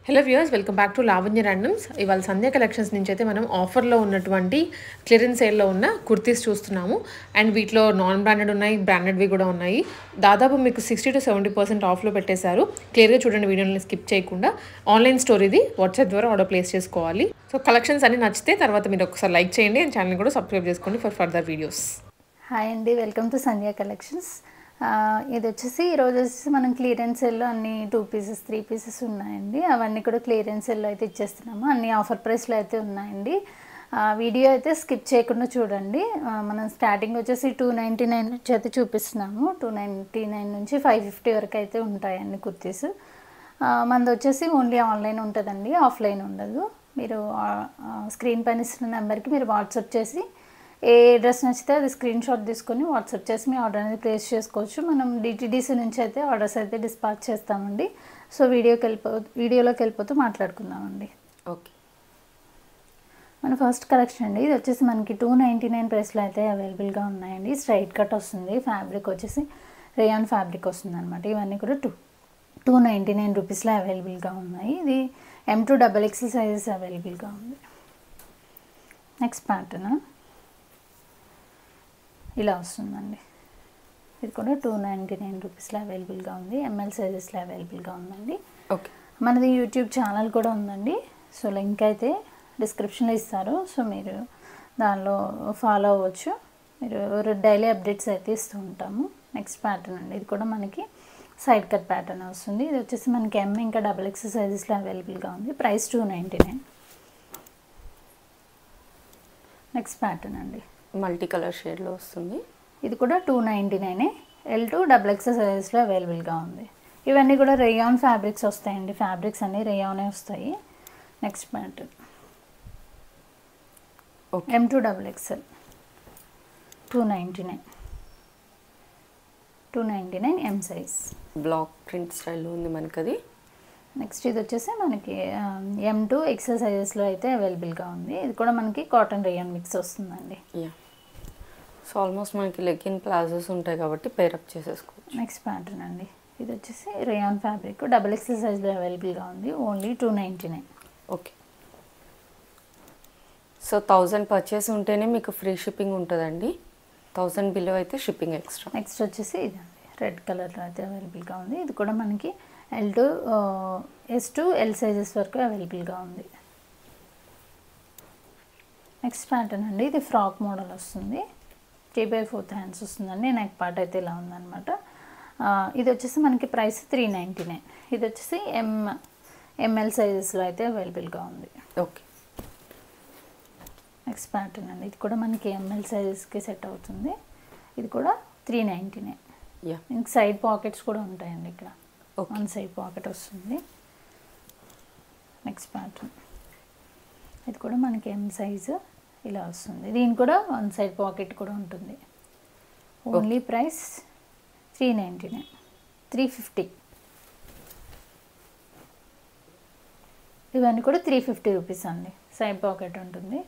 Hello viewers, welcome back to Lavanya randoms. ఇవాళ సంధ్య collections నుంచి అయితే మనం ఆఫర్లో ఉన్నటువంటి క్లియరెన్స్ సేల్లో ఉన్న కుర్తీస్ చూస్తున్నాము. అండ్ వీటిలో నాన్ బ్రాండెడ్ ఉన్నాయి, బ్రాండెడ్వి కూడా ఉన్నాయి. దాదాపు మీకు 60% to 70% ఆఫ్లో పెట్టేశారు. క్లియర్గా చూడండి, వీడియోని స్కిప్ చేయకుండా. ఆన్లైన్ స్టోర్ ఇది, వాట్సాప్ ద్వారా ఆర్డర్ ప్లేస్ చేసుకోవాలి. సో కలెక్షన్స్ అన్ని నచ్చితే తర్వాత మీరు ఒకసారి లైక్ చేయండి అండ్ ఛానల్ కూడా సబ్స్క్రైబ్ చేసుకోండి ఫర్ ఫర్దర్ వీడియోస్. హాయ్ అండి, వెల్కమ్ టు సంధ్య కలెక్షన్స్. ఇది వచ్చేసి ఈరోజు వచ్చేసి మనం క్లియరెన్స్ సెల్లో అన్ని 2 పీసెస్ 3 పీసెస్ ఉన్నాయండి. అవన్నీ కూడా క్లియరెన్స్ సెల్లో అయితే ఇచ్చేస్తున్నాము. అన్ని ఆఫర్ ప్రైస్లో అయితే ఉన్నాయండి. వీడియో అయితే స్కిప్ చేయకుండా చూడండి. మనం స్టార్టింగ్ వచ్చేసి 299 నుంచి అయితే చూపిస్తున్నాము. 299 నుంచి 550 వరకు అయితే ఉంటాయి అన్ని కుర్తీస్. మనది వచ్చేసి ఓన్లీ ఆన్లైన్ ఉంటుందండి, ఆఫ్లైన్ ఉండదు. మీరు స్క్రీన్ పైన ఇస్తున్న నెంబర్కి మీరు వాట్సాప్ చేసి ఏ డ్రెస్ నచ్చితే అది స్క్రీన్ షాట్ తీసుకొని వాట్సాప్ చేసి మీ ఆర్డర్ అనేది ప్లేస్ చేసుకోవచ్చు. మనం డిటీడీసీ నుంచి అయితే ఆర్డర్స్ అయితే డిస్పాచ్ చేస్తామండి. సో వీడియోలోకి వెళ్ళిపోతూ మాట్లాడుకుందామండి. ఓకే, మన ఫస్ట్ కలెక్షన్ అండి. ఇది వచ్చేసి మనకి 299 ప్రైస్లో అయితే అవైలబుల్గా ఉన్నాయండి. స్ట్రైట్ కట్ వస్తుంది, ఫ్యాబ్రిక్ వచ్చేసి రేయాన్ ఫ్యాబ్రిక్ వస్తుంది అనమాట. ఇవన్నీ కూడా 299 రూపీస్లో అవైలబుల్గా ఉన్నాయి. ఇది M2 XXL సైజెస్ అవైలబుల్గా ఉంది. నెక్స్ట్ ప్యాటర్న్ ఇలా వస్తుందండి. ఇది కూడా 299 రూపీస్లో అవైలబుల్గా ఉంది. ML సైజెస్లో అవైలబుల్గా ఉందండి. ఓకే, మనది యూట్యూబ్ ఛానల్ కూడా ఉందండి. సో లింక్ అయితే డిస్క్రిప్షన్లో ఇస్తారు. సో మీరు దానిలో ఫాలో అవ్వచ్చు. మీరు డైలీ అప్డేట్స్ అయితే ఇస్తూ ఉంటాము. నెక్స్ట్ ప్యాటర్న్ అండి. ఇది కూడా మనకి సైడ్ కట్ ప్యాటర్న్ వస్తుంది. ఇది వచ్చేసి మనకి M ఇంకా XXL సైజెస్లో అవైలబుల్గా ఉంది. ప్రైస్ 299. నెక్స్ట్ ప్యాటర్న్ అండి. మల్టీ కలర్ షేడ్లో వస్తుంది. ఇది కూడా 299. L2 XXL సైజెస్లో అవైలబుల్గా ఉంది. ఇవన్నీ కూడా రేయాన్ ఫ్యాబ్రిక్స్ వస్తాయండి. ఫ్యాబ్రిక్స్ అన్నీ రేయానే వస్తాయి. Next pattern M2 XXL 299 M size. Block print స్టైల్లో ఉంది మనకది. నెక్స్ట్ ఇది వచ్చేసి మనకి M2 XL సైజెస్లో అయితే అవైలబుల్గా ఉంది. ఇది కూడా మనకి కాటన్ రేయాన్ మిక్స్ వస్తుందండి. సో ఆల్మోస్ట్ మనకి లెగ్గిన్ ప్లాజోస్ ఉంటాయి కాబట్టి పేరప్ చేసేసుకోవచ్చు. నెక్స్ట్ ప్యాటర్న్ అండి. ఇది వచ్చేసి రేయాన్ ఫ్యాబ్రిక్ XXL సైజ్లో అవైలబుల్గా ఉంది. ఓన్లీ 299. ఓకే, సో 1000 పర్చేస్ ఉంటేనే మీకు ఫ్రీ షిప్పింగ్ ఉంటుందండి. 1000 బిలో అయితే షిప్పింగ్ ఎక్స్ట్రా. నెక్స్ట్ వచ్చేసి ఇదండి, రెడ్ కలర్లో అయితే అవైలబుల్గా ఉంది. ఇది కూడా మనకి L2 S2 L సైజెస్ వరకు అవైలబుల్గా ఉంది. నెక్స్ట్ ప్యాటర్న్ అండి. ఇది ఫ్రాక్ మోడల్ వస్తుంది. 3/4 హ్యాండ్స్ వస్తుందండి. నెక్ పార్ట్ అయితే ఇలా ఉందన్నమాట. ఇది వచ్చేసి మనకి ప్రైస్ 399. ఇది వచ్చేసి ML సైజెస్లో అయితే అవైలబుల్గా ఉంది. ఓకే, నెక్స్ట్ ప్యాటర్న్ అండి. ఇది కూడా మనకి ML సైజెస్కి సెట్ అవుతుంది. ఇది కూడా 399. ఇంక సైడ్ పాకెట్స్ కూడా ఉంటాయండి. ఇక్కడ 1 సైడ్ పాకెట్ వస్తుంది. Next pattern. ఇది కూడా మనకి M సైజు ఇలా వస్తుంది. దీని కూడా 1 సైడ్ పాకెట్ కూడా ఉంటుంది. Only price 399, 350. ఇవన్నీ కూడా 350 రూపీస్ అండి. సైడ్ పాకెట్ ఉంటుంది,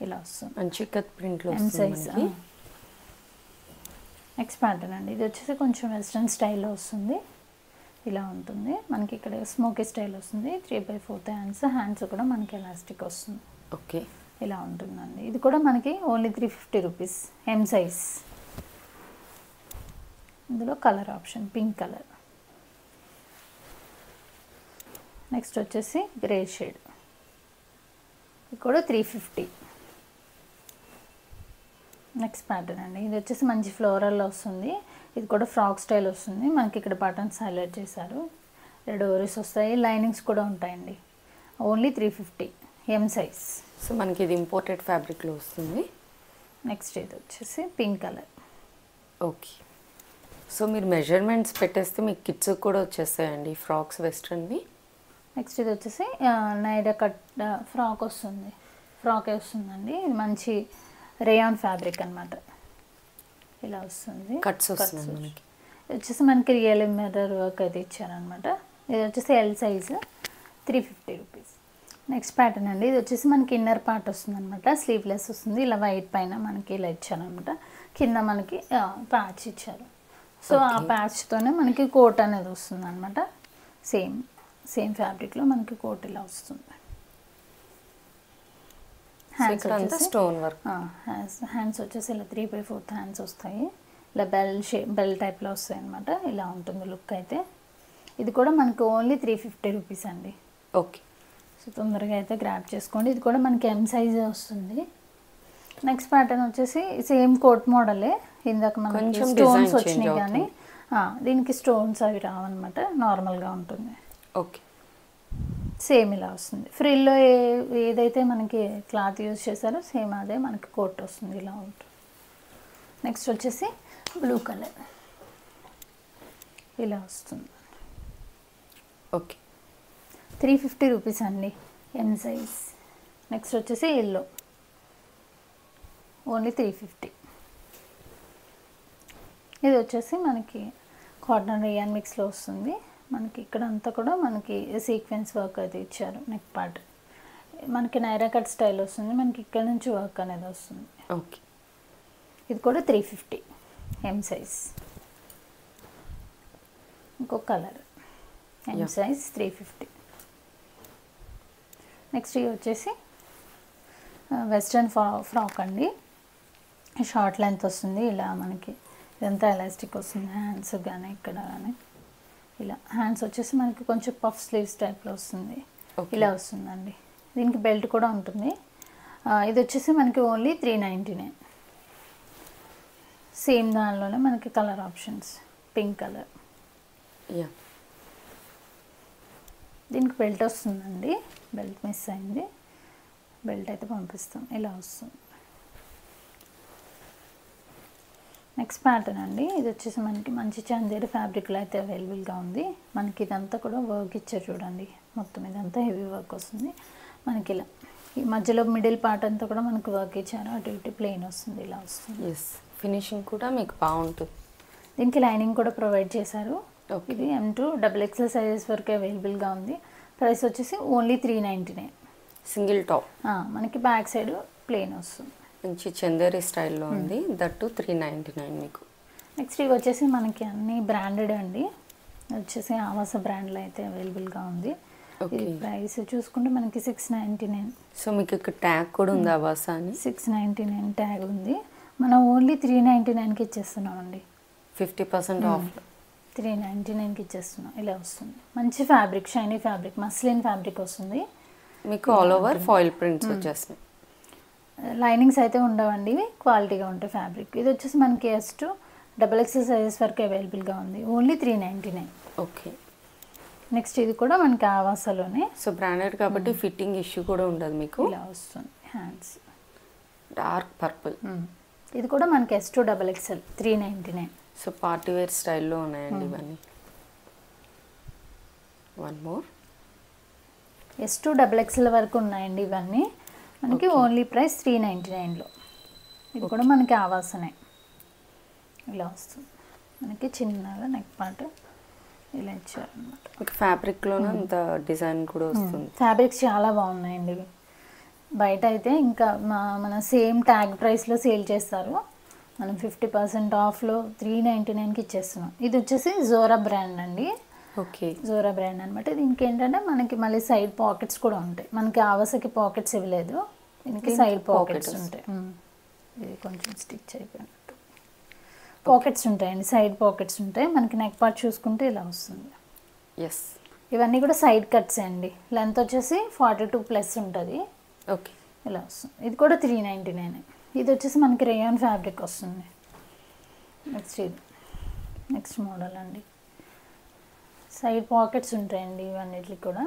ఇలా వస్తుంది. మంచి కట్ ప్రింట్లో M సైజ్. నెక్స్ట్ ప్యాటర్న్ అండి. ఇది వచ్చేసి కొంచెం వెస్ట్రన్ స్టైల్లో వస్తుంది. ఇలా ఉంటుంది. మనకి ఇక్కడ స్మోకీ స్టైల్ వస్తుంది. 3/4 హ్యాండ్స్ కూడా మనకి ఎలాస్టిక్ వస్తుంది. ఓకే, ఇలా ఉంటుందండి. ఇది కూడా మనకి ఓన్లీ 350 రూపీస్. M size. ఇందులో colour option pink colour. Next వచ్చేసి గ్రే షేడ్. ఇది కూడా 350. నెక్స్ట్ ప్యాటర్న్ అండి. ఇది వచ్చేసి మంచి ఫ్లోరల్లో వస్తుంది. ఇది కూడా ఫ్రాక్ స్టైల్ వస్తుంది. మనకి ఇక్కడ బటన్స్ హైలైట్ చేశారు. రెడ్ ఓరీస్ వస్తాయి, లైనింగ్స్ కూడా ఉంటాయండి. ఓన్లీ 350. M size. సో మనకి ఇది ఇంపోర్టెడ్ ఫ్యాబ్రిక్లో వస్తుంది. నెక్స్ట్ ఇది వచ్చేసి పింక్ కలర్. ఓకే, సో మీరు మెజర్మెంట్స్ పెట్టేస్తే మీకు కిడ్స్ కూడా వచ్చేస్తాయండి ఫ్రాక్స్ వెస్ట్రన్వి. నెక్స్ట్ ఇది వచ్చేసి నైడా కట్ ఫ్రాక్ వస్తుంది. ఫ్రాకే వస్తుందండి. ఇది మంచి రేయాన్ ఫ్యాబ్రిక్ అనమాట. ఇలా వస్తుంది. కట్స్ వస్తుంది మనకి. ఇది వచ్చేసి మనకి రియల్ మిర్రర్ వర్క్ అయితే ఇచ్చారనమాట. ఇది వచ్చేసి L size, 350 rupees. Next pattern అండి. ఇది వచ్చేసి మనకి ఇన్నర్ పార్ట్ వస్తుంది అనమాట. స్లీవ్లెస్ వస్తుంది. ఇలా వైట్ పైన మనకి ఇలా ఇచ్చారనమాట. కింద మనకి ప్యాచ్ ఇచ్చారు. సో ఆ ప్యాచ్తోనే మనకి కోట్ అనేది వస్తుంది అనమాట. సేమ్ సేమ్ ఫ్యాబ్రిక్లో మనకి కోట్ ఇలా వస్తుంది. Hands stone work. హ్యాండ్స్ వచ్చేసి ఇలా 3/4 హ్యాండ్స్ వస్తాయి. ఇలా బెల్ టైప్లో వస్తాయి అనమాట. ఇలా ఉంటుంది లుక్ అయితే. ఇది కూడా మనకు ఓన్లీ 350 రూపీస్ అండి. ఓకే. సో తొందరగా అయితే గ్రాప్ చేసుకోండి. ఇది కూడా మనకి ఎం సైజ్ వస్తుంది. నెక్స్ట్ ప్యాటర్న్ వచ్చేసి సేమ్ కోట్ మోడలే. ఇందాక మనకి స్టోన్స్ వచ్చినాయి కానీ దీనికి స్టోన్స్ అవి రావన్నమాట. నార్మల్గా ఉంటుంది. ఓకే. సేమ్ ఇలా వస్తుంది. ఫ్రిల్లో ఏదైతే మనకి క్లాత్ యూజ్ చేశారో సేమ్ అదే మనకి కోట్ వస్తుంది. ఇలా ఉంటుంది. నెక్స్ట్ వచ్చేసి బ్లూ కలర్ ఇలా వస్తుంది. ఓకే. 350 రూపీస్ అండి ఎం సైజ్. నెక్స్ట్ వచ్చేసి ఎల్లో ఓన్లీ 350. ఇది వచ్చేసి మనకి కాటన్ రియాన్ మిక్స్లో వస్తుంది. మనకి ఇక్కడ అంతా కూడా మనకి సీక్వెన్స్ వర్క్ అయితే ఇచ్చారు. నెక్ పార్ట్ మనకి నైరా కట్ స్టైల్ వస్తుంది. మనకి ఇక్కడ నుంచి వర్క్ అనేది వస్తుంది. ఓకే. ఇది కూడా 350 ఎం సైజ్. ఇంకొక కలర్ ఎం సైజ్ 350. నెక్స్ట్ ఇది వచ్చేసి వెస్ట్రన్ ఫ్రాక్ అండి. షార్ట్ లెంత్ వస్తుంది. ఇలా మనకి ఇదంతా ఎలాస్టిక్ వస్తుంది. హ్యాండ్స్ కానీ ఇక్కడ కానీ ఇలా హ్యాండ్స్ వచ్చేసి మనకి కొంచెం పఫ్ స్లీవ్స్ టైప్లో వస్తుంది. ఇలా వస్తుందండి. దీనికి బెల్ట్ కూడా ఉంటుంది. ఇది వచ్చేసి మనకి ఓన్లీ 399. సేమ్ దానిలోనే మనకి కలర్ ఆప్షన్స్. Pink colour. దీనికి బెల్ట్ వస్తుందండి. బెల్ట్ మిస్ అయింది. బెల్ట్ అయితే పంపిస్తాం. ఇలా వస్తుంది. నెక్స్ట్ ప్యాటర్న్ అండి. ఇది వచ్చేసి మనకి మంచి చందేరి ఫ్యాబ్రిక్లో అయితే అవైలబుల్గా ఉంది. మనకి ఇదంతా కూడా వర్క్ ఇచ్చారు చూడండి. మొత్తం ఇదంతా హెవీ వర్క్ వస్తుంది. మనకి ఇలా ఈ మధ్యలో మిడిల్ పార్ట్ అంతా కూడా మనకి వర్క్ ఇచ్చారు. అటు ఇటు ప్లెయిన్ వస్తుంది. ఇలా వస్తుంది. ఫినిషింగ్ కూడా మీకు బాగుంటుంది. దీనికి లైనింగ్ కూడా ప్రొవైడ్ చేశారు. ఇది M2 XXL సైజెస్ వరకు అవైలబుల్గా ఉంది. ప్రైస్ వచ్చేసి ఓన్లీ 399. Single top. మనకి బ్యాక్ సైడ్ ప్లెయిన్ వస్తుంది. మంచి చందేరి స్టైల్లో ఉంది. దట్టు 399 మీకు. నెక్స్ట్ ఇవి వచ్చేసి మనకి అన్ని బ్రాండెడ్ అండి. వచ్చేసి ఆవాస బ్రాండ్లో అయితే అవైలబుల్గా ఉంది. ఇది ప్రైస్ చూసుకుంటే మనకి 699. సో మీకు ఇక్కడ ట్యాగ్ కూడా ఉంది ఆవాస అని. 699 ట్యాగ్ ఉంది. మనం ఓన్లీ 399కి ఇచ్చేస్తున్నాం అండి. 50% ఆఫ్. 399కి ఇచ్చేస్తున్నాం. ఇలా వస్తుంది. మంచి fabric, shiny fabric, muslin fabric వస్తుంది. మీకు ఆల్ ఓవర్ ఫాయిల్ ప్రింట్స్ వచ్చేస్తున్నాయి. లైనింగ్స్ అయితే ఉండవండి. క్వాలిటీగా ఉంటాయి ఫ్యాబ్రిక్. ఇది వచ్చేసి మనకి S2 XXL సైజెస్ వరకు అవైలబుల్గా ఉంది. ఓన్లీ 399. ఓకే. నెక్స్ట్ ఇది కూడా మనకి ఆవాసలోనే. సో బ్రాండెడ్ కాబట్టి ఫిట్టింగ్ ఇష్యూ కూడా ఉండదు మీకు. ఇలా వస్తుంది. Hands dark purple. ఇది కూడా మనకి S2 XXL 399. So party wear స్టైల్లో ఉన్నాయండి ఇవన్నీ. One more. S2 XXL వరకు ఉన్నాయండి ఇవన్నీ. మనకి ఓన్లీ ప్రైస్ 399లో. ఇది కూడా మనకి ఆవాసనే. ఇలా వస్తుంది. మనకి చిన్నగా నెక్ పార్ట్ ఇలా ఇచ్చారనమాట. మీకు ఫ్యాబ్రిక్లోనే అంత డిజైన్ కూడా వస్తుంది. ఫ్యాబ్రిక్స్ చాలా బాగున్నాయండి. బయట అయితే ఇంకా మన సేమ్ ట్యాగ్ ప్రైస్లో సేల్ చేస్తారు. మనం 50% ఆఫ్లో 399కి ఇచ్చేస్తున్నాం. ఇది వచ్చేసి జోరా బ్రాండ్ అండి. ఓకే. జోరా బ్రాండ్ అనమాట. దీనికి ఏంటంటే మనకి మళ్ళీ సైడ్ పాకెట్స్ కూడా ఉంటాయి. మనకి ఆవాసకి పాకెట్స్ ఇవ్వలేదు. దీనికి సైడ్ పాకెట్స్ ఉంటాయి. ఇది కొంచెం స్టిచ్ అయిపోయినట్టు పాకెట్స్ ఉంటాయండి. సైడ్ పాకెట్స్ ఉంటాయి. మనకి నెక్ పార్ట్ చూసుకుంటే ఇలా వస్తుంది. ఇవన్నీ కూడా సైడ్ కట్స్ అండి. లెంత్ వచ్చేసి 42+ ఉంటుంది. ఓకే. ఇలా వస్తుంది. ఇది కూడా 399. ఇది వచ్చేసి మనకి రేయాన్ ఫ్యాబ్రిక్ వస్తుంది. నెక్స్ట్ ఇది నెక్స్ట్ మోడల్ అండి. సైడ్ పాకెట్స్ ఉంటాయండి ఇవన్నిటికి కూడా.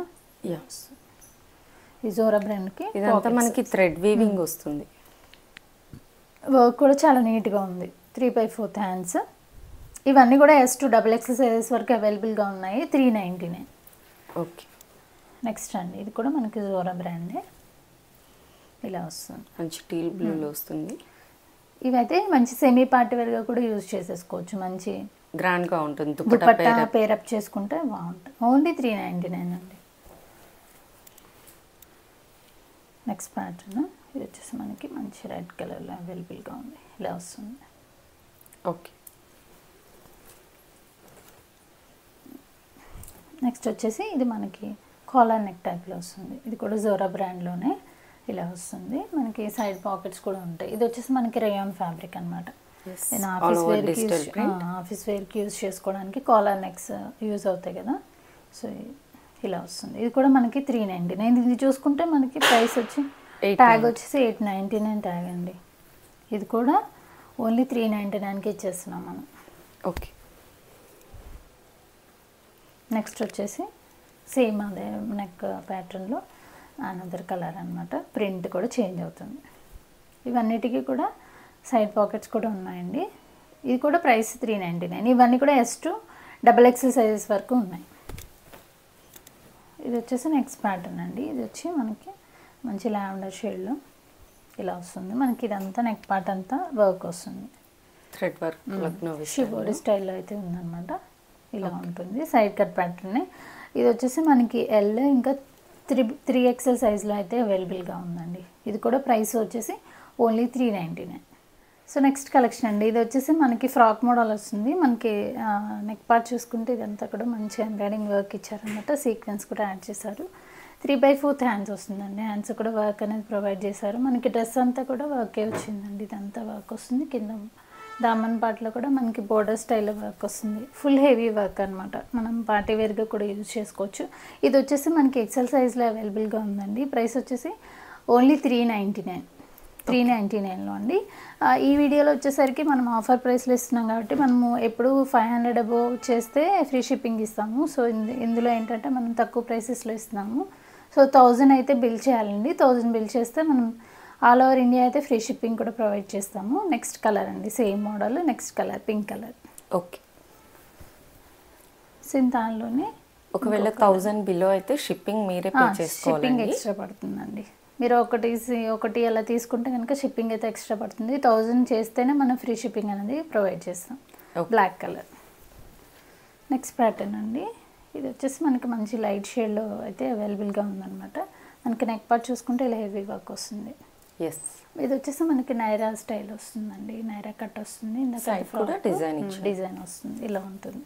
ఈ జోరా బ్రాండ్కి ఇదంతా మనకి థ్రెడ్ వీవింగ్ వస్తుంది. వర్క్ కూడా చాలా నీట్గా ఉంది. 3/4 హ్యాండ్స్. ఇవన్నీ కూడా S2 XXL సైజెస్ వరకు అవైలబుల్గా ఉన్నాయి. 399. ఓకే. నెక్స్ట్ అండి. ఇది కూడా మనకి జోరా బ్రాండే. ఇలా వస్తుంది. మంచి టీల్ బ్లూలో వస్తుంది. ఇవైతే మంచి సెమీ పార్టీ వేర్గా కూడా యూజ్ చేసేసుకోవచ్చు. మంచి గ్రాండ్గా ఉంటుంది. దుపట్టా పేరప్ చేసుకుంటే బాగుంటుంది. ఓన్లీ 399 అండి. Next pattern. ఇది వచ్చేసి మనకి మంచి రెడ్ కలర్లో అవైలబుల్గా ఉంది. ఇలా వస్తుంది. ఓకే. నెక్స్ట్ వచ్చేసి ఇది మనకి కాలర్ నెక్ టైప్లో వస్తుంది. ఇది కూడా జోరా బ్రాండ్లోనే ఇలా వస్తుంది. మనకి సైడ్ పాకెట్స్ కూడా ఉంటాయి. ఇది వచ్చేసి మనకి రేయాన్ ఫ్యాబ్రిక్ అనమాట. నేను ఆఫీస్ వేర్కి యూజ్ చేసుకోవడానికి కాలర్ నెక్స్ యూజ్ అవుతాయి కదా, సో ఇలా వస్తుంది. ఇది కూడా మనకి 399. ఇది చూసుకుంటే మనకి ప్రైస్ వచ్చి ట్యాగ్ వచ్చేసి 899 ట్యాగ్ అండి. ఇది కూడా ఓన్లీ 399కి ఇచ్చేస్తున్నాం మనం. ఓకే. నెక్స్ట్ వచ్చేసి సేమ్ అదే నెక్ ప్యాటర్న్లో అనదర్ కలర్ అనమాట. ప్రింట్ కూడా చేంజ్ అవుతుంది. ఇవన్నిటికీ కూడా సైడ్ పాకెట్స్ కూడా ఉన్నాయండి. ఇది కూడా ప్రైస్ 399. ఇవన్నీ కూడా S to XXL సైజెస్ వరకు ఉన్నాయి. ఇది వచ్చేసి నెక్స్ట్ ప్యాటర్న్ అండి. ఇది వచ్చి మనకి మంచి లావెండర్ షేడ్లో ఇలా వస్తుంది. మనకి ఇదంతా నెక్ పార్ట్ అంతా వర్క్ వస్తుంది. థ్రెడ్ వర్క్ షిబోరి స్టైల్లో అయితే ఉందన్నమాట. ఇలా ఉంటుంది. Side cut pattern. ఇది వచ్చేసి మనకి L ఇంకా 3XL సైజ్లో అయితే అవైలబుల్గా ఉందండి. ఇది కూడా ప్రైస్ వచ్చేసి ఓన్లీ 399. సో నెక్స్ట్ కలెక్షన్ అండి. ఇది వచ్చేసి మనకి ఫ్రాక్ మోడల్ వస్తుంది. మనకి నెక్ పార్ట్ చూసుకుంటే ఇదంతా కూడా మంచి ఎంబ్రాయిడింగ్ వర్క్ ఇచ్చారనమాట. సీక్వెన్స్ కూడా యాడ్ చేశారు. 3/4 హ్యాండ్స్ వస్తుందండి. హ్యాండ్స్ కూడా వర్క్ అనేది ప్రొవైడ్ చేశారు. మనకి డ్రెస్ అంతా కూడా వర్కే వచ్చిందండి. ఇదంతా వర్క్ వస్తుంది. కింద దామన్ పార్ట్లో కూడా మనకి బోర్డర్ స్టైల్లో వర్క్ వస్తుంది. ఫుల్ హెవీ వర్క్ అనమాట. మనం పార్టీ వేర్గా కూడా యూజ్ చేసుకోవచ్చు. ఇది వచ్చేసి మనకి ఎక్సెల్ సైజ్లో అవైలబుల్గా ఉందండి. ప్రైస్ వచ్చేసి ఓన్లీ 399లో అండి. ఈ వీడియోలో వచ్చేసరికి మనం ఆఫర్ ప్రైస్లో ఇస్తున్నాం కాబట్టి మనము ఎప్పుడు 500 అబోవ్ చేస్తే ఫ్రీ షిప్పింగ్ ఇస్తాము. సో ఇందులో ఏంటంటే మనం తక్కువ ప్రైసెస్లో ఇస్తున్నాము. సో 1000 అయితే బిల్ చేయాలండి. 1000 బిల్ చేస్తే మనం ఆల్ ఓవర్ ఇండియా అయితే ఫ్రీ షిప్పింగ్ కూడా ప్రొవైడ్ చేస్తాము. నెక్స్ట్ కలర్ అండి. Same model. Next colour pink colour. Okay. సింతాన్లోనే ఒకవేళ 1000 బిలో అయితే షిప్పింగ్ మీరే పే చేసుకోవాలి. షిప్పింగ్ ఎక్స్ట్రా పడుతుందండి. మీరు ఒకటి అలా తీసుకుంటే కనుక షిప్పింగ్ అయితే ఎక్స్ట్రా పడుతుంది. 1000 చేస్తేనే మనం ఫ్రీ షిప్పింగ్ అనేది ప్రొవైడ్ చేస్తాం. Black colour. నెక్స్ట్ ప్యాటర్న్ అండి. ఇది వచ్చేసి మనకి మంచి లైట్ షేడ్లో అయితే అవైలబుల్గా ఉందన్నమాట. మనకి నెక్ పార్ట్ చూసుకుంటే ఇలా హెవీ వర్క్ వస్తుంది. ఇది వచ్చేసి మనకి నైరా స్టైల్ వస్తుందండి. నైరా కట్ వస్తుంది. డిజైన్ వస్తుంది. ఇలా ఉంటుంది.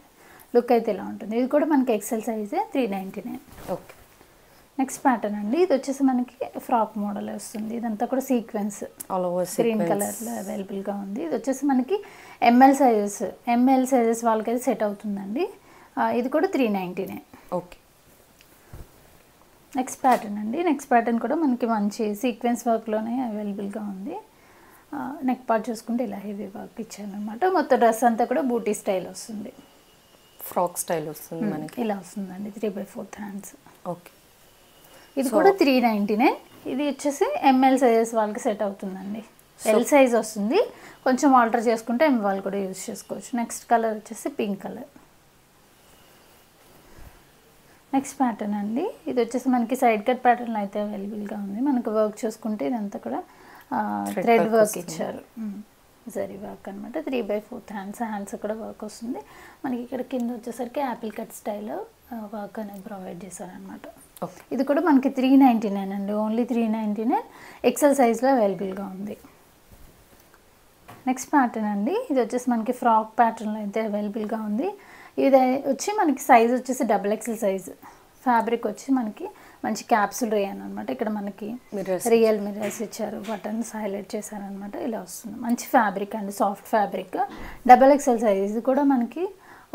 లుక్ అయితే ఇలా ఉంటుంది. ఇది కూడా మనకి ఎక్సెల్ సైజే 399. ఓకే. నెక్స్ట్ ప్యాటర్న్ అండి. ఇది వచ్చేసి మనకి ఫ్రాక్ మోడల్ వస్తుంది. ఇదంతా కూడా సీక్వెన్స్ గ్రీన్ కలర్లో అవైలబుల్గా ఉంది. ఇది వచ్చేసి మనకి ఎంఎల్ సైజెస్ వాళ్ళకైతే సెట్ అవుతుందండి. ఇది కూడా 399. ఓకే. నెక్స్ట్ ప్యాటర్న్ అండి. నెక్స్ట్ ప్యాటర్న్ కూడా మనకి మంచి సీక్వెన్స్ వర్క్లోనే అవైలబుల్గా ఉంది. నెక్ పార్ట్ చూసుకుంటే ఇలా హెవీ వర్క్ ఇచ్చారనమాట. మొత్తం డ్రెస్ అంతా కూడా బూటీ స్టైల్ వస్తుంది. ఫ్రాక్ స్టైల్ వస్తుంది మనకి. ఇలా వస్తుందండి. 3/4 హ్యాండ్స్. ఓకే. ఇది కూడా 399. ఇది వచ్చేసి ఎంఎల్ సైజెస్ వాళ్ళకి సెట్ అవుతుందండి. ఎల్ సైజ్ వస్తుంది. కొంచెం ఆల్టర్ చేసుకుంటే ఎం వాళ్ళు కూడా యూజ్ చేసుకోవచ్చు. నెక్స్ట్ కలర్ వచ్చేసి పింక్ కలర్. నెక్స్ట్ ప్యాటర్న్ అండి. ఇది వచ్చేసి మనకి సైడ్ కట్ ప్యాటర్న్ అయితే అవైలబుల్గా ఉంది. మనకు వర్క్ చూసుకుంటే ఇదంతా కూడా థ్రెడ్ వర్క్ ఇచ్చారు. జరీ వర్క్ అనమాట. 3/4 హ్యాండ్స్ కూడా వర్క్ వస్తుంది. మనకి ఇక్కడ కింద వచ్చేసరికి యాపిల్ కట్ స్టైల్ వర్క్ అనేది ప్రొవైడ్ చేశారనమాట. ఇది కూడా మనకి 399 అండి. ఓన్లీ 399 ఎక్సెల్ సైజ్లో అవైలబుల్గా ఉంది. నెక్స్ట్ ప్యాటర్న్ అండి. ఇది వచ్చేసి మనకి ఫ్రాక్ ప్యాటర్న్లో అయితే అవైలబుల్గా ఉంది. ఇది వచ్చి మనకి సైజ్ వచ్చేసి XXL సైజ్. ఫ్యాబ్రిక్ వచ్చి మనకి మంచి క్యాప్సూల్ రేయన్ అనమాట. ఇక్కడ మనకి రియల్ మిర్రర్స్ ఇచ్చారు. బటన్స్ హైలైట్ చేశారనమాట. ఇలా వస్తుంది. మంచి ఫ్యాబ్రిక్ అండి. Soft fabric. XXL size. ఇది కూడా మనకి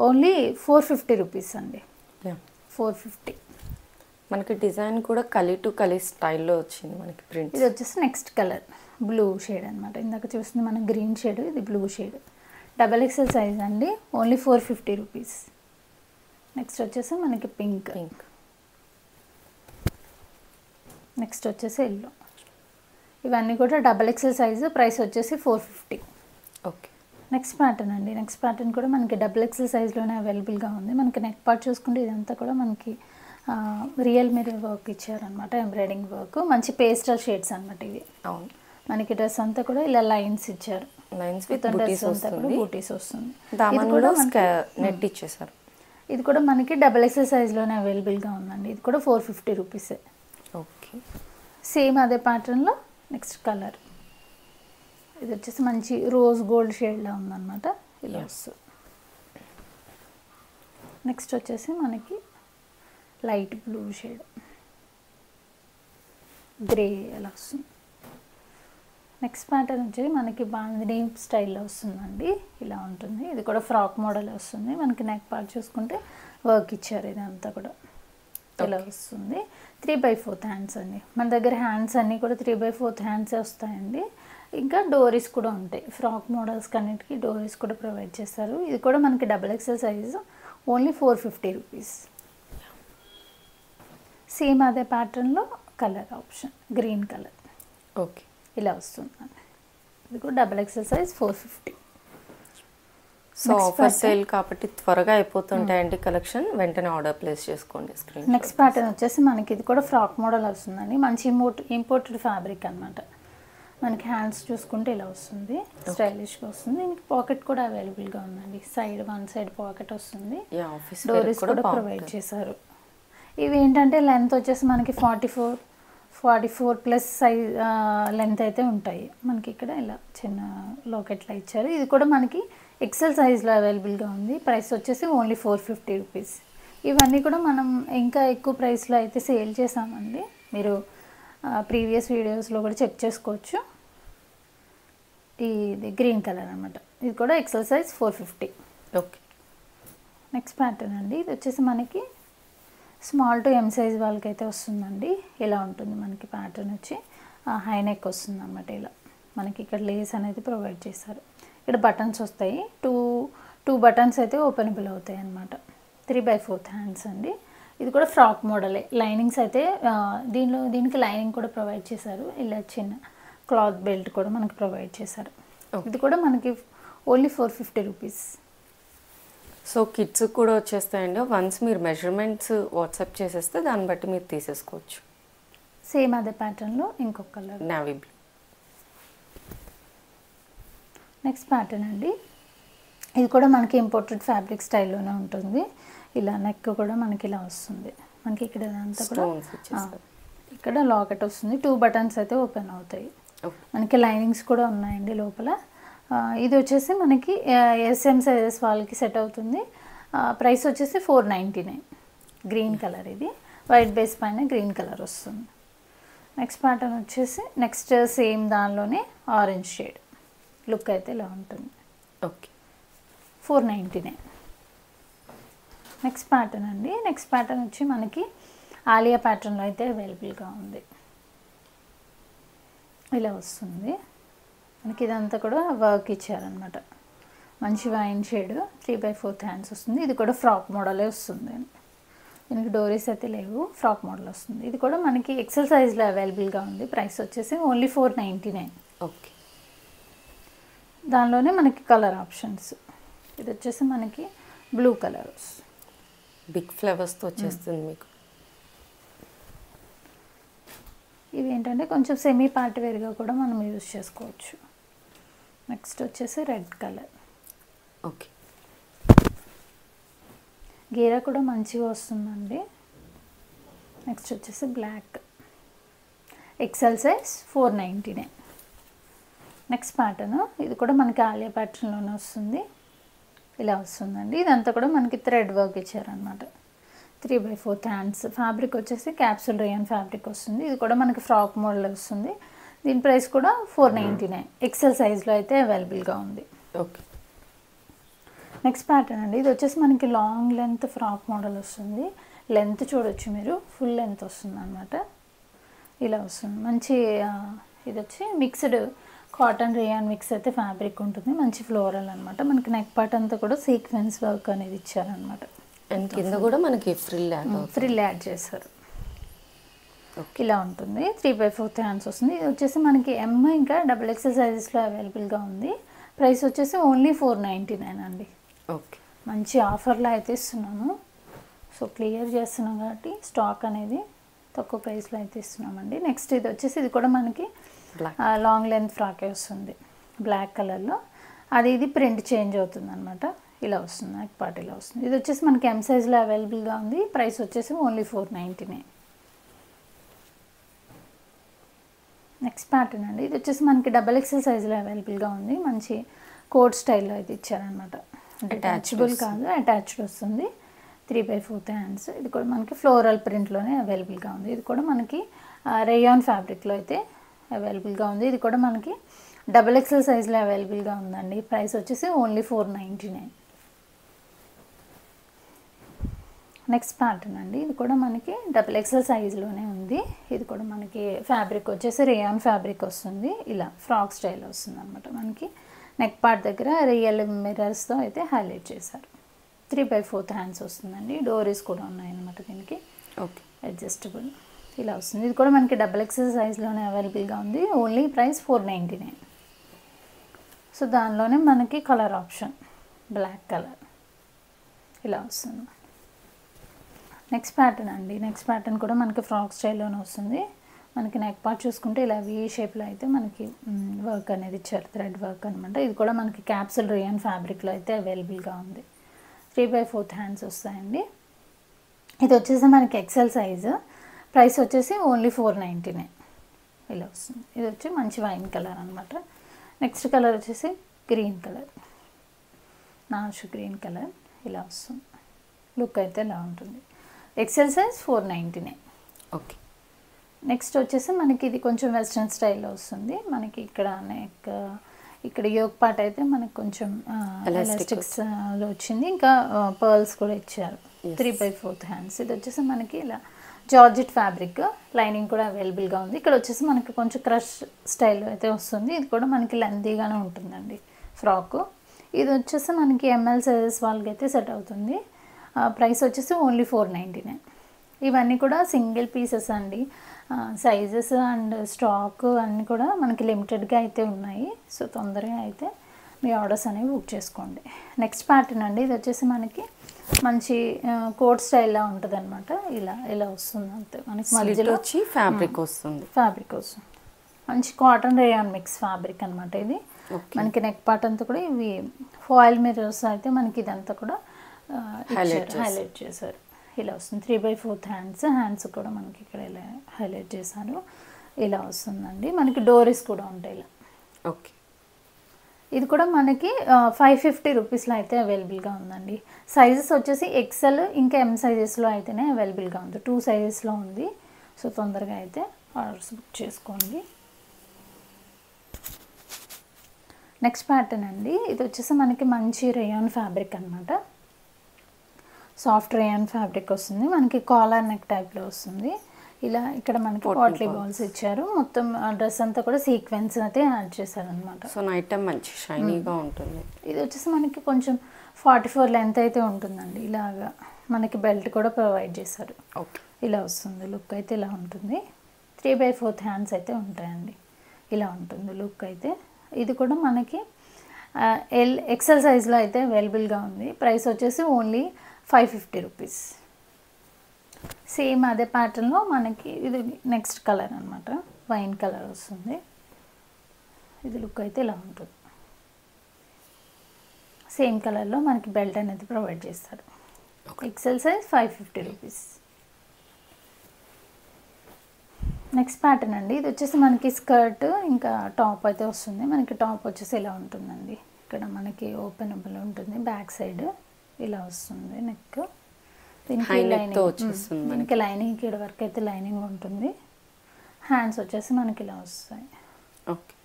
ఓన్లీ 450 రూపీస్ అండి. 450. మనకి డిజైన్ కూడా కలీ టు కలీ స్టైల్లో వచ్చింది మనకి ప్రింట్. ఇది వచ్చేసి నెక్స్ట్ కలర్ బ్లూ షేడ్ అనమాట. ఇందాక చూస్తుంది మనం గ్రీన్ షేడ్. ఇది బ్లూ షేడ్. XXL సైజ్ అండి. Only 450 rupees. నెక్స్ట్ వచ్చేసి మనకి పింక్. నెక్స్ట్ వచ్చేసి ఎల్లో. ఇవన్నీ కూడా XXL సైజు. ప్రైస్ వచ్చేసి 450. ఓకే. నెక్స్ట్ ప్యాటర్న్ అండి. నెక్స్ట్ ప్యాటర్న్ కూడా మనకి XXL సైజ్లోనే అవైలబుల్గా ఉంది. మనకి నెక్ పార్ట్ చూసుకుంటే ఇదంతా కూడా మనకి రియల్ మిర్రర్ వర్క్ ఇచ్చారనమాట. Embroidering work. మంచి పేస్టల్ షేడ్స్ అనమాట ఇవి. అవును. మనకి డ్రెస్ అంతా కూడా ఇలా లైన్స్ ఇచ్చారు. లైన్స్ డ్రెస్ అంతా కూడా బూటీస్ వస్తుంది. నెట్ ఇచ్చేసారు. ఇది కూడా మనకి XXL సైజ్లోనే అవైలబుల్గా ఉందండి. ఇది కూడా 450 రూపీసే. ఓకే. సేమ్ అదే ప్యాటర్న్లో నెక్స్ట్ కలర్. ఇది వచ్చేసి మంచి రోజ్ గోల్డ్ షేడ్లో ఉందన్నమాట. ఇలా వస్తుంది. నెక్స్ట్ వచ్చేసి మనకి లైట్ బ్లూ షేడ్, గ్రే అలా వస్తుంది. నెక్స్ట్ ప్యాటర్న్ వచ్చి మనకి బాందిని స్టైల్లో వస్తుందండి. ఇలా ఉంటుంది. ఇది కూడా ఫ్రాక్ మోడల్ వస్తుంది. మనకి నెక్ పార్ట్ చూసుకుంటే వర్క్ ఇచ్చారు. ఇదంతా కూడా ఇలా వస్తుంది. 3/4 హ్యాండ్స్ అండి. మన దగ్గర హ్యాండ్స్ అన్నీ కూడా 3/4 హ్యాండ్సే వస్తాయండి. ఇంకా డోరీస్ కూడా ఉంటాయి. ఫ్రాక్ మోడల్స్ కన్నిటికి డోరీస్ కూడా ప్రొవైడ్ చేస్తారు. ఇది కూడా మనకి XXL size, only 450 rupees. Same అదే ప్యాటర్న్లో colour option green colour. Okay, ఇలా వస్తుందండి. ఇది కూడా XXL size 450. So offer sale కాబట్టి త్వరగా అయిపోతుంటాయండి కలెక్షన్. వెంటనే ఆర్డర్ ప్లేస్ చేసుకోండి. స్క్రీన్ నెక్స్ట్ ప్యాటర్న్ వచ్చేసి మనకి ఇది కూడా ఫ్రాక్ మోడల్ వస్తుందండి. మంచి ఇంపోర్టెడ్ ఫ్యాబ్రిక్ అనమాట. మనకి హ్యాండ్స్ చూసుకుంటే ఇలా వస్తుంది. స్టైలిష్గా వస్తుంది. దీనికి పాకెట్ కూడా అవైలబుల్గా ఉందండి. వన్ సైడ్ పాకెట్ వస్తుంది. డోరీస్ కూడా ప్రొవైడ్ చేశారు. ఇవి ఏంటంటే లెంత్ వచ్చేసి మనకి 44 ప్లస్ సైజ్ లెంత్ అయితే ఉంటాయి. మనకి ఇక్కడ ఇలా చిన్న లాకెట్లో ఇచ్చారు. ఇది కూడా మనకి XL సైజ్లో అవైలబుల్గా ఉంది. ప్రైస్ వచ్చేసి ఓన్లీ 450 రూపీస్. ఇవన్నీ కూడా మనం ఇంకా ఎక్కువ ప్రైస్లో అయితే సేల్ చేసామండి. మీరు ప్రీవియస్ వీడియోస్లో కూడా చెక్ చేసుకోవచ్చు. ఇది గ్రీన్ కలర్ అనమాట. ఇది కూడా XL size 450. Okay, next pattern అండి. ఇది వచ్చేసి మనకి స్మాల్ టు M సైజ్ వాళ్ళకైతే వస్తుందండి. ఇలా ఉంటుంది మనకి ప్యాటర్న్ వచ్చి హై నెక్ వస్తుంది అనమాట. ఇలా మనకి ఇక్కడ లేస్ అనేది ప్రొవైడ్ చేశారు. ఇక్కడ బటన్స్ వస్తాయి. టూ బటన్స్ అయితే ఓపెనబుల్ అవుతాయి అన్నమాట. 3/4 హ్యాండ్స్ అండి. ఇది కూడా ఫ్రాక్ మోడలే. లైనింగ్స్ అయితే దీనికి లైనింగ్ కూడా ప్రొవైడ్ చేశారు. ఇలా చిన్న క్లాత్ బెల్ట్ కూడా మనకి ప్రొవైడ్ చేశారు. ఇది కూడా మనకి ఓన్లీ 450 రూపీస్. సో కిడ్స్ కూడా వచ్చేస్తాయండి. వన్స్ మీరు మెజర్మెంట్స్ వాట్సాప్ చేసేస్తే దాన్ని బట్టి మీరు తీసేసుకోవచ్చు. సేమ్ అదే ప్యాటర్న్లో ఇంకొక colour navy blue. Next pattern అండి. ఇది కూడా మనకి ఇంపోర్టెడ్ ఫ్యాబ్రిక్ స్టైల్లోనే ఉంటుంది. ఇలా నెక్ కూడా మనకి ఇలా వస్తుంది. మనకి ఇక్కడ ఇదంతా కూడా ఇక్కడ లాకెట్ వస్తుంది. 2 బటన్స్ అయితే ఓపెన్ అవుతాయి. మనకి లైనింగ్స్ కూడా ఉన్నాయండి లోపల. ఇది వచ్చేసి మనకి SM సైజెస్ వాళ్ళకి సెట్ అవుతుంది. ప్రైస్ వచ్చేసి 499. Green colour. ఇది వైట్ బేస్ పైన గ్రీన్ కలర్ వస్తుంది. నెక్స్ట్ ప్యాటర్న్ వచ్చేసి నెక్స్ట్ సేమ్ దానిలోనే ఆరెంజ్ షేడ్. లుక్ అయితే ఇలా ఉంటుంది. ఓకే, 499. నెక్స్ట్ ప్యాటర్న్ అండి. నెక్స్ట్ ప్యాటర్న్ వచ్చి మనకి ఆలియా ప్యాటర్న్లో అయితే అవైలబుల్గా ఉంది. ఇలా వస్తుంది. మనకి ఇదంతా కూడా వర్క్ ఇచ్చారనమాట. మంచి వైన్ షేడ్ 3/4 హ్యాండ్స్ వస్తుంది. ఇది కూడా ఫ్రాక్ మోడలే వస్తుంది. దీనికి డోరీస్ అయితే లేవు. ఫ్రాక్ మోడల్ వస్తుంది. ఇది కూడా మనకి XL సైజ్లో అవైలబుల్గా ఉంది. ప్రైస్ వచ్చేసి ఓన్లీ 499. ఓకే, దానిలోనే మనకి కలర్ ఆప్షన్స్. ఇది వచ్చేసి మనకి బ్లూ కలర్ వస్తుంది. బిగ్ ఫ్లవర్స్తో వచ్చేస్తుంది మీకు. ఇవి ఏంటంటే కొంచెం సెమీ పార్టీ వేర్గా కూడా మనం యూజ్ చేసుకోవచ్చు. నెక్స్ట్ వచ్చేసి రెడ్ కలర్. ఓకే, గీరా కూడా మంచిగా వస్తుందండి. నెక్స్ట్ వచ్చేసి black. XL size 499. Next pattern. ఇది కూడా మనకి ఆలియా ప్యాటర్న్లోనే వస్తుంది. ఇలా వస్తుందండి. ఇదంతా కూడా మనకి థ్రెడ్ వర్క్ ఇచ్చారనమాట. 3/4 హ్యాండ్స్. ఫ్యాబ్రిక్ వచ్చేసి క్యాప్సూల్ రేయన్ ఫ్యాబ్రిక్ వస్తుంది. ఇది కూడా మనకి ఫ్రాక్ మోడల్ వస్తుంది. దీని ప్రైస్ కూడా 499. XL సైజ్లో అయితే అవైలబుల్గా ఉంది. ఓకే, నెక్స్ట్ ప్యాటర్న్ అండి. ఇది వచ్చేసి మనకి లాంగ్ లెంత్ ఫ్రాక్ మోడల్ వస్తుంది. లెంత్ చూడొచ్చు మీరు. ఫుల్ లెంత్ వస్తుంది అనమాట. ఇలా వస్తుంది. మంచి ఇది వచ్చి మిక్స్డ్ కాటన్ రేయాన్ మిక్స్ అయితే ఫ్యాబ్రిక్ ఉంటుంది. మంచి ఫ్లోరల్ అనమాట. మనకి నెక్ పార్ట్ అంతా కూడా సీక్వెన్స్ వర్క్ అనేది ఇచ్చారనమాట. అండ్ కింద కూడా మనకి ఫ్రిల్ యాడ్ చేశారు. ఇలా ఉంటుంది. 3/4 హ్యాండ్స్ వస్తుంది. ఇది వచ్చేసి మనకి M ఇంకా XXL సైజెస్లో అవైలబుల్గా ఉంది. ప్రైస్ వచ్చేసి ఓన్లీ 499 అండి. ఓకే, మంచి ఆఫర్లో అయితే ఇస్తున్నాము. సో క్లియర్ చేస్తున్నాం కాబట్టి స్టాక్ అనేది తక్కువ ప్రైస్లో అయితే ఇస్తున్నామండి. నెక్స్ట్ ఇది వచ్చేసి ఇది కూడా మనకి లాంగ్ లెంత్ ఫ్రాకే వస్తుంది. బ్లాక్ కలర్లో. ఇది ప్రింట్ చేంజ్ అవుతుంది అనమాట. ఇలా వస్తుంది. నెక్ పార్ట్ ఇలా వస్తుంది. ఇది వచ్చేసి మనకి M సైజ్లో అవైలబుల్గా ఉంది. ప్రైస్ వచ్చేసి ఓన్లీ 499. నెక్స్ట్ ప్యాటర్న్ అండి. ఇది వచ్చేసి మనకి XXL సైజులో అవైలబుల్గా ఉంది. మంచి కోట్ స్టైల్లో అయితే ఇచ్చారనమాట. అంటే అటాచబుల్ కాదు, అటాచ్డ్ వస్తుంది. 3/4 హ్యాండ్స్. ఇది కూడా మనకి ఫ్లోరల్ ప్రింట్లోనే అవైలబుల్గా ఉంది. ఇది కూడా మనకి రేయాన్ ఫ్యాబ్రిక్లో అయితే అవైలబుల్గా ఉంది. ఇది కూడా మనకి XXL సైజ్లో అవైలబుల్గా ఉందండి. ప్రైస్ వచ్చేసి ఓన్లీ 499. నెక్స్ట్ ప్యాటర్న్ అండి, ఇది కూడా మనకి XXL సైజులోనే ఉంది. ఇది కూడా మనకి ఫ్యాబ్రిక్ వచ్చేసి రేయాన్ ఫ్యాబ్రిక్ వస్తుంది. ఇలా ఫ్రాక్ స్టైల్ వస్తుంది అనమాట. మనకి నెక్ పార్ట్ దగ్గర రియల్ మిర్రర్స్తో అయితే హైలైట్ చేశారు. 3/4 హ్యాండ్స్ వస్తుందండి. డోరీస్ కూడా ఉన్నాయన్నమాట దీనికి. ఓకే, అడ్జస్టబుల్ ఇలా వస్తుంది. ఇది కూడా మనకి XXL సైజ్లోనే అవైలబుల్గా ఉంది. Only price 499. సో దానిలోనే మనకి కలర్ ఆప్షన్ బ్లాక్ కలర్ ఇలా వస్తుంది. నెక్స్ట్ ప్యాటర్న్ అండి, నెక్స్ట్ ప్యాటర్న్ కూడా మనకి ఫ్రాక్ స్టైల్లోనే వస్తుంది. మనకి నెక్ పార్ట్ చూసుకుంటే ఇలా వీ షేప్లో అయితే మనకి వర్క్ అనేది ఇచ్చారు, థ్రెడ్ వర్క్ అనమాట. ఇది కూడా మనకి క్యాప్సూల్ రేయాన్ ఫ్యాబ్రిక్లో అయితే అవైలబుల్గా ఉంది. 3/4 హ్యాండ్స్ వస్తాయండి. ఇది వచ్చేసి మనకి XL సైజు. ప్రైస్ వచ్చేసి ఓన్లీ 499 ఇలా వస్తుంది. ఇది వచ్చి మంచి వైన్ కలర్ అనమాట. నెక్స్ట్ కలర్ వచ్చేసి green colour, Nash green colour ఇలా వస్తుంది. లుక్ అయితే ఇలా ఉంటుంది. XL size 499. ఓకే, నెక్స్ట్ వచ్చేసి మనకి ఇది కొంచెం వెస్ట్రన్ స్టైల్లో వస్తుంది. మనకి ఇక్కడ నెక్ ఇక్కడ యోక్ పార్ట్ అయితే మనకి కొంచెం ఎలాస్టిక్స్లో వచ్చింది. ఇంకా పర్ల్స్ కూడా ఇచ్చారు. 3/4 హ్యాండ్స్. ఇది వచ్చేసి మనకి ఇలా జార్జెట్ ఫ్యాబ్రిక్, లైనింగ్ కూడా అవైలబుల్గా ఉంది. ఇక్కడ వచ్చేసి మనకి కొంచెం క్రష్ స్టైల్లో అయితే వస్తుంది. ఇది కూడా మనకి లెంతీగానే ఉంటుందండి ఫ్రాకు. ఇది వచ్చేసి మనకి ML సైజెస్ వాళ్ళకి అయితే సెట్ అవుతుంది. ప్రైస్ వచ్చేసి ఓన్లీ 499. ఇవన్నీ కూడా సింగిల్ పీసెస్ అండి. సైజెస్ అండ్ స్టాక్ అన్నీ కూడా మనకి లిమిటెడ్గా అయితే ఉన్నాయి. సో తొందరగా అయితే మీ ఆర్డర్స్ అనేవి బుక్ చేసుకోండి. నెక్స్ట్ ప్యాటర్న్ అండి, ఇది వచ్చేసి మనకి మంచి కోట్ స్టైల్లా ఉంటుంది అనమాట. ఇలా వస్తుంది అంతే. మనకి మధ్యలో వచ్చి ఫ్యాబ్రిక్ వస్తుంది. మంచి కాటన్ రేయాన్ మిక్స్ ఫ్యాబ్రిక్ అనమాట ఇది. మనకి నెక్ పార్ట్ అంతా కూడా ఇవి ఫాయిల్ మిర్రర్స్ అయితే మనకి ఇదంతా కూడా హైలైట్ చేశారు. ఇలా వస్తుంది. 3/4 హ్యాండ్స్ కూడా మనకి ఇక్కడ ఇలా హైలైట్ చేశారు. ఇలా వస్తుందండి. మనకి డోరీస్ కూడా ఉంటాయి ఇలా. ఓకే, ఇది కూడా మనకి 550 రూపీస్లో అయితే అవైలబుల్గా ఉందండి. సైజెస్ వచ్చేసి XL ఇంకా M సైజెస్లో అయితేనే అవైలబుల్గా ఉంది. 2 సైజెస్లో ఉంది. సో తొందరగా అయితే ఆర్డర్స్ బుక్ చేసుకోండి. నెక్స్ట్ ప్యాటర్న్ అండి, ఇది వచ్చేసి మనకి మంచి రేయాన్ ఫ్యాబ్రిక్ అనమాట. సాఫ్ట్ రేయాన్ ఫ్యాబ్రిక్ వస్తుంది. మనకి కాలర్ నెక్ టైప్లో వస్తుంది. ఇలా ఇక్కడ మనకి పాట్లీ బాల్స్ ఇచ్చారు. మొత్తం డ్రెస్ అంతా కూడా సీక్వెన్స్ అయితే యాడ్ చేశారు అనమాట. సో నైట్ టైం మంచి షైనీగా ఉంటుంది. ఇది వచ్చేసి మనకి కొంచెం 44 లెంత్ అయితే ఉంటుందండి. ఇలాగా మనకి బెల్ట్ కూడా ప్రొవైడ్ చేశారు. ఓకే, ఇలా వస్తుంది. లుక్ అయితే ఇలా ఉంటుంది. 3/4 హ్యాండ్స్ అయితే ఉంటాయండి. ఇలా ఉంటుంది లుక్ అయితే. ఇది కూడా మనకి XL సైజ్లో అయితే అవైలబుల్గా ఉంది. ప్రైస్ వచ్చేసి ఓన్లీ 550 రూపీస్. సేమ్ అదే ప్యాటర్న్లో మనకి ఇది నెక్స్ట్ కలర్ అనమాట. వైన్ కలర్ వస్తుంది. ఇది లుక్ అయితే ఇలా ఉంటుంది. సేమ్ కలర్లో మనకి బెల్ట్ అనేది ప్రొవైడ్ చేస్తారు. XL size 550 rupees. Next pattern అండి, ఇది వచ్చేసి మనకి స్కర్ట్ ఇంకా టాప్ అయితే వస్తుంది. మనకి టాప్ వచ్చేసి ఇలా ఉంటుందండి. ఇక్కడ మనకి ఓపెనబుల్ ఉంటుంది. బ్యాక్ సైడ్ ఇలా వస్తుంది. నెక్ దీనికి లైనింగ్ ఇక్కడ వరకు అయితే లైనింగ్ ఉంటుంది. హ్యాండ్స్ వచ్చేసి మనకి ఇలా వస్తాయి. ఓకే,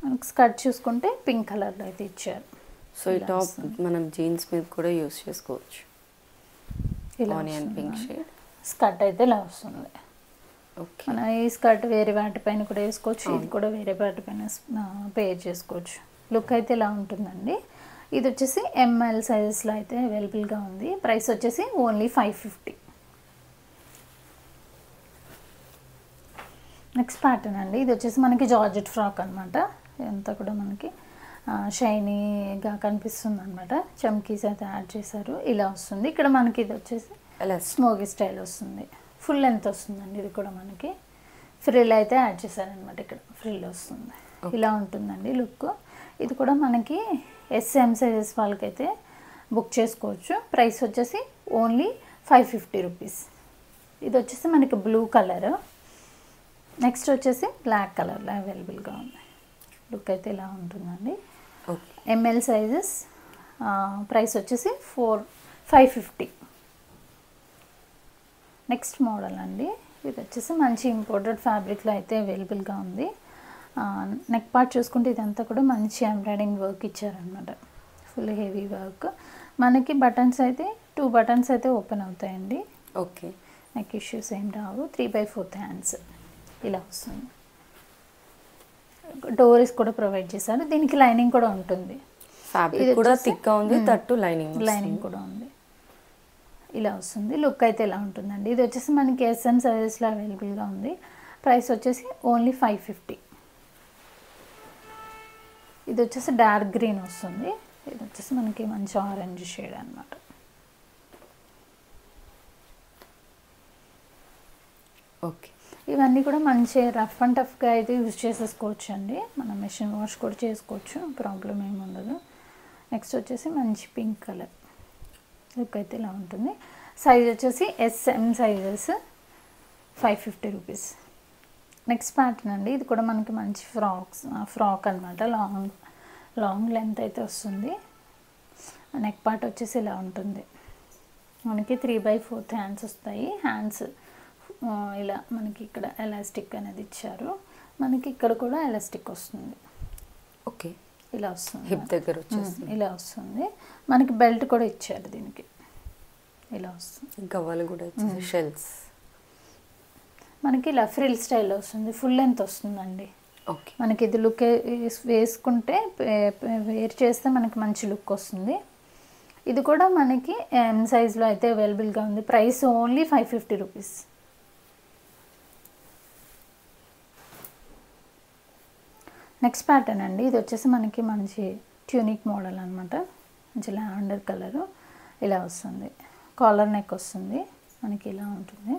మనకి స్కర్ట్ చూసుకుంటే పింక్ కలర్లో అయితే ఇచ్చారు. సో ఈ టాప్ మనం జీన్స్ మీద కూడా యూస్ చేసుకోవచ్చు. ఆనియన్ పింక్ షేడ్ స్కర్ట్ అయితే ఇలా వస్తుంది. ఓకే, మనం ఈ స్కర్ట్ వేరే వాటిపైన కూడా వేసుకోవచ్చు. ఇది కూడా వేరే వాటిపైన పేర్ చేసుకోవచ్చు. లుక్ అయితే ఇలా ఉంటుందండి. ఇది వచ్చేసి ML సైజెస్లో అయితే అవైలబుల్గా ఉంది. ప్రైస్ వచ్చేసి ఓన్లీ 550. నెక్స్ట్ ప్యాటర్న్ అండి, ఇది వచ్చేసి మనకి జార్జెట్ ఫ్రాక్ అనమాట. ఇదంతా కూడా మనకి షైనీగా కనిపిస్తుంది అనమాట. చమ్కీస్ అయితే యాడ్ చేశారు. ఇలా వస్తుంది. ఇక్కడ మనకి ఇది వచ్చేసి స్మోకీ స్టైల్ వస్తుంది. ఫుల్ లెంత్ వస్తుందండి. ఇది కూడా మనకి ఫ్రిల్ అయితే యాడ్ చేశారనమాట. ఇక్కడ ఫ్రిల్ వస్తుంది. ఇలా ఉంటుందండి లుక్. ఇది కూడా మనకి SM సైజెస్ వాళ్ళకైతే బుక్ చేసుకోవచ్చు. ప్రైస్ వచ్చేసి ఓన్లీ 550 రూపీస్. ఇది వచ్చేసి మనకి బ్లూ కలర్. నెక్స్ట్ వచ్చేసి బ్లాక్ కలర్లో అవైలబుల్గా ఉంది. లుక్ అయితే ఇలా ఉంటుందండి. ML sizes. ప్రైస్ వచ్చేసి 550. నెక్స్ట్ మోడల్ అండి, ఇది వచ్చేసి మంచి ఇంపోర్టెడ్ ఫ్యాబ్రిక్లో అయితే అవైలబుల్గా ఉంది. నెక్ పార్ట్ చూసుకుంటే ఇదంతా కూడా మంచి ఎంబ్రాయిడింగ్ వర్క్ ఇచ్చారనమాట, ఫుల్ హెవీ వర్క్. మనకి బటన్స్ అయితే 2 బటన్స్ అయితే ఓపెన్ అవుతాయండి. ఓకే, నెక్ ఇష్యూస్ ఏం రావు. 3/4 హ్యాండ్స్ ఇలా వస్తుంది. డోరీస్ కూడా ప్రొవైడ్ చేశారు. దీనికి లైనింగ్ కూడా ఉంటుంది. ఫ్యాబ్రిక్ కూడా థిక్గా ఉంది, తట్టు లైనింగ్ కూడా ఉంది. ఇలా వస్తుంది. లుక్ అయితే ఇలా ఉంటుందండి. ఇది వచ్చేసి మనకి ఎస్ఎం సైజెస్లో అవైలబుల్గా ఉంది. ప్రైస్ వచ్చేసి ఓన్లీ 550. ఇది వచ్చేసి డార్క్ గ్రీన్ వస్తుంది. ఇది వచ్చేసి మనకి మంచి ఆరెంజ్ షేడ్ అనమాట. ఓకే, ఇవన్నీ కూడా మంచి రఫ్ అండ్ టఫ్గా అయితే యూజ్ చేసేసుకోవచ్చు అండి. మనం మెషిన్ వాష్ కూడా చేసుకోవచ్చు, ప్రాబ్లం ఏమి ఉండదు. నెక్స్ట్ వచ్చేసి మంచి పింక్ కలర్. లుక్ అయితే ఇలా ఉంటుంది. సైజ్ వచ్చేసి S M sizes 550 rupees. Next pattern అండి, ఇది కూడా మనకి మంచి ఫ్రాక్ అనమాట. లాంగ్ లెంత్ అయితే వస్తుంది. నెక్ పార్ట్ వచ్చేసి ఇలా ఉంటుంది. మనకి 3/4 హ్యాండ్స్ వస్తాయి. హ్యాండ్స్ ఇలా మనకి ఇక్కడ ఎలాస్టిక్ అనేది ఇచ్చారు. మనకి ఇక్కడ కూడా ఎలాస్టిక్ వస్తుంది. ఓకే, ఇలా వస్తుంది. హిప్ దగ్గర వచ్చేస్తుంది. ఇలా వస్తుంది. మనకి బెల్ట్ కూడా ఇచ్చారు దీనికి. ఇలా వస్తుంది. గవ్వలు కూడా వచ్చేసి షెల్స్. మనకి ఇలా ఫ్రిల్ స్టైల్లో వస్తుంది. ఫుల్ లెంత్ వస్తుందండి. ఓకే, మనకి ఇది లుక్ వేసుకుంటే వేర్ చేస్తే మనకి మంచి లుక్ వస్తుంది. ఇది కూడా మనకి ఎం సైజ్లో అయితే అవైలబుల్గా ఉంది. Price only 550 rupees. Next pattern అండి, ఇది వచ్చేసి మనకి మంచి ట్యూనిక్ మోడల్ అనమాట. మంచి లావెండర్ కలరు ఇలా వస్తుంది. కాలర్ నెక్ వస్తుంది. మనకి ఇలా ఉంటుంది.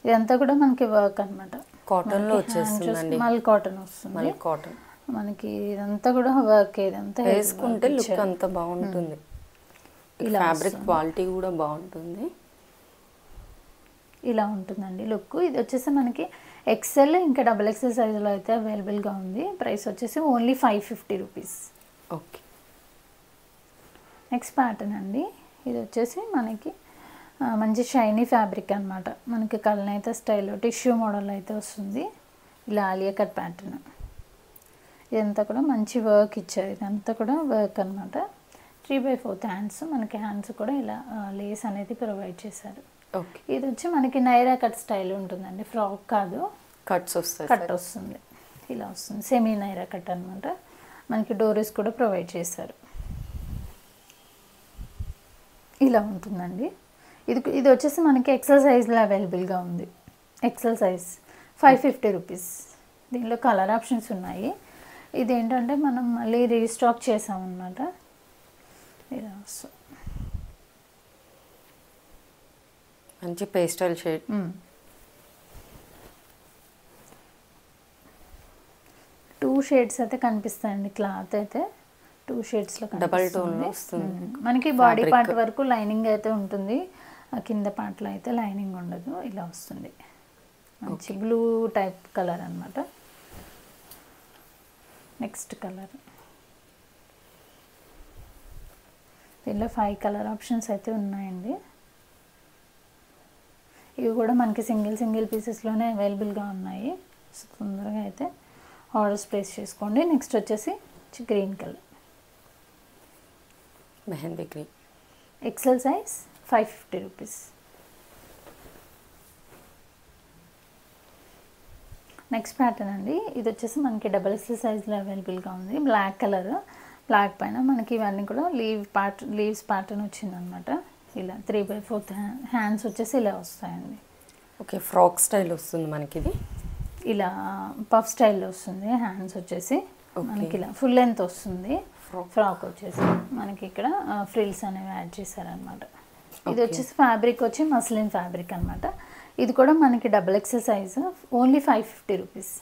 ఇదంతా కూడా మనకి వర్క్ అనమాట. కాటన్లో వచ్చేస్తుందండి. మల్ కాటన్ వస్తుంది. కాటన్ మనకి ఇదంతా కూడా వర్క్. ఇదంతా వేసుకుంటే లుక్ అంతా బాగుంటుంది. ఫ్యాబ్రిక్ క్వాలిటీ కూడా బాగుంటుంది. ఇలా ఉంటుందండి లుక్. ఇది వచ్చేసి మనకి ఎక్సెల్ ఇంకా XXL సైజులో అయితే అవైలబుల్గా ఉంది. ప్రైస్ వచ్చేసి only 550 rupees. Okay, next pattern అండి, ఇది వచ్చేసి మనకి మంచి షైనీ ఫ్యాబ్రిక్ అనమాట. మనకి కల్నేత స్టైల్లో టిష్యూ మోడల్ అయితే వస్తుంది. ఇలా ఆలియా కట్ ప్యాటర్న్. ఇదంతా కూడా మంచి వర్క్ ఇచ్చారు. ఇదంతా కూడా వర్క్ అనమాట. 3/4 హ్యాండ్స్. మనకి హ్యాండ్స్ కూడా ఇలా లేస్ అనేది ప్రొవైడ్ చేశారు. ఓకే, ఇది వచ్చి మనకి నైరా కట్ స్టైల్ ఉంటుందండి. ఫ్రాక్ కాదు, కట్స్ వస్తాయి. కట్ వస్తుంది. ఇలా వస్తుంది. సెమీ నైరా కట్ అనమాట. మనకి డోరీస్ కూడా ప్రొవైడ్ చేశారు. ఇలా ఉంటుందండి. ఇది వచ్చేసి మనకి ఎక్సెల్ సైజ్లో అవైలబుల్గా ఉంది. XL size 550 rupees. దీనిలో కలర్ ఆప్షన్స్ ఉన్నాయి. ఇది ఏంటంటే మనం మళ్ళీ రీస్టాక్ చేసామన్నమాట. ఇలా వస్తుంది. మంచి పేస్టల్ షేడ్. 2 షేడ్స్ అయితే కనిపిస్తాయండి. క్లాత్ అయితే 2 షేడ్స్లో డబల్ టోన్లో వస్తుంది. మనకి బాడీ పార్ట్ వరకు లైనింగ్ అయితే ఉంటుంది. కింద పార్ట్లో అయితే లైనింగ్ ఉండదు. ఇలా వస్తుంది. మంచి బ్లూ టైప్ కలర్ అనమాట. Next colour. దీనిలో 5 కలర్ ఆప్షన్స్ అయితే ఉన్నాయండి. ఇవి కూడా మనకి సింగిల్ పీసెస్లోనే అవైలబుల్గా ఉన్నాయి. సో తొందరగా అయితే ఆర్డర్స్ ప్లేస్ చేసుకోండి. నెక్స్ట్ వచ్చేసి green colour, mehndi green. XL size 550 rupees. Next pattern అండి, ఇది వచ్చేసి మనకి XXL సైజ్లో అవైలబుల్గా ఉంది. Black colour. బ్లాక్ పైన మనకి ఇవన్నీ కూడా లీవ్స్ ప్యాటర్న్ వచ్చిందనమాట. ఇలా 3/4 హ్యాండ్స్ వచ్చేసి ఇలా వస్తాయండి. ఓకే, ఫ్రాక్ స్టైల్ వస్తుంది మనకి. ఇది ఇలా పఫ్ స్టైల్లో వస్తుంది. హ్యాండ్స్ వచ్చేసి మనకి ఇలా ఫుల్ లెంత్ వస్తుంది. ఫ్రాక్ వచ్చేసి మనకి ఇక్కడ ఫ్రిల్స్ అనేవి యాడ్ చేశారనమాట. ఇది వచ్చేసి ఫ్యాబ్రిక్ వచ్చి మస్లిన్ ఫ్యాబ్రిక్ అనమాట. ఇది కూడా మనకి XXL size only 550 rupees.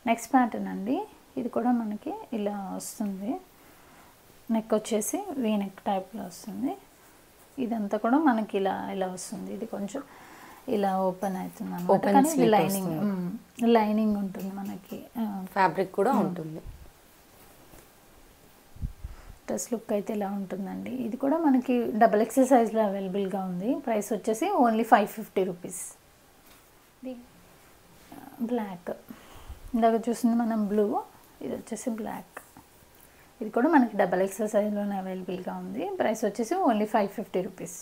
Next pattern అండి, ఇది కూడా మనకి ఇలా వస్తుంది. నెక్ వచ్చేసి వీ నెక్ టైప్లో వస్తుంది. ఇదంతా కూడా మనకి ఇలా వస్తుంది. ఇది కొంచెం ఇలా ఓపెన్ అవుతుంది అనమాట. కానీ లైనింగ్ ఉంటుంది మనకి. ఫ్యాబ్రిక్ కూడా ఉంటుంది. డ్రెస్ లుక్ అయితే ఇలా ఉంటుందండి. ఇది కూడా మనకి డబల్ ఎక్సెల్ సైజ్లో అవైలబుల్గా ఉంది. ప్రైస్ వచ్చేసి ఓన్లీ 550 రూపీస్. బ్లాక్, ఇందాక చూసింది మనం బ్లూ, ఇది వచ్చేసి బ్లాక్. ఇది కూడా మనకి డబల్ ఎక్సెల్ సైజ్లోనే అవైలబుల్గా ఉంది. ప్రైస్ వచ్చేసి ఓన్లీ 550 రూపీస్.